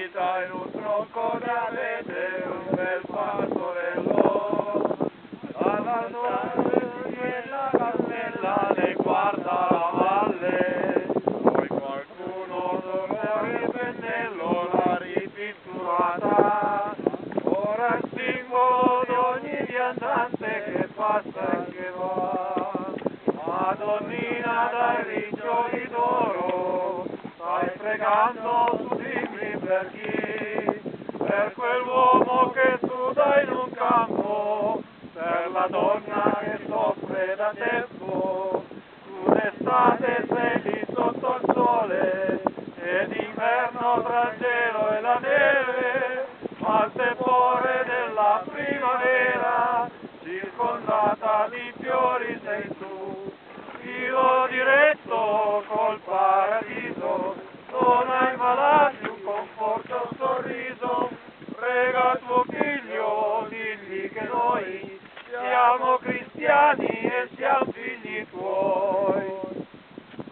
vita in un tronco di abete, un bel pastorello. Alla notte la cappella le guarda la valle, poi qualcuno dopo il pennello l'ha ripinturata. Ora è il simbolo di ogni viandante che passa e che va. Madonnina dai riccioli d'oro, stai pregando su dimmi per chi? Per quell'uomo che suda in un campo, per la donna che soffre da tempo. Tu d'estate sei lì sotto il sole, e d'inverno tra il gelo e la neve, ma al tepore della primavera, circondata di fiori sei tu. Filo diretto col paradiso, dona ai malati un conforto, un sorriso. Prega tuo figlio, digli che noi siamo cristiani.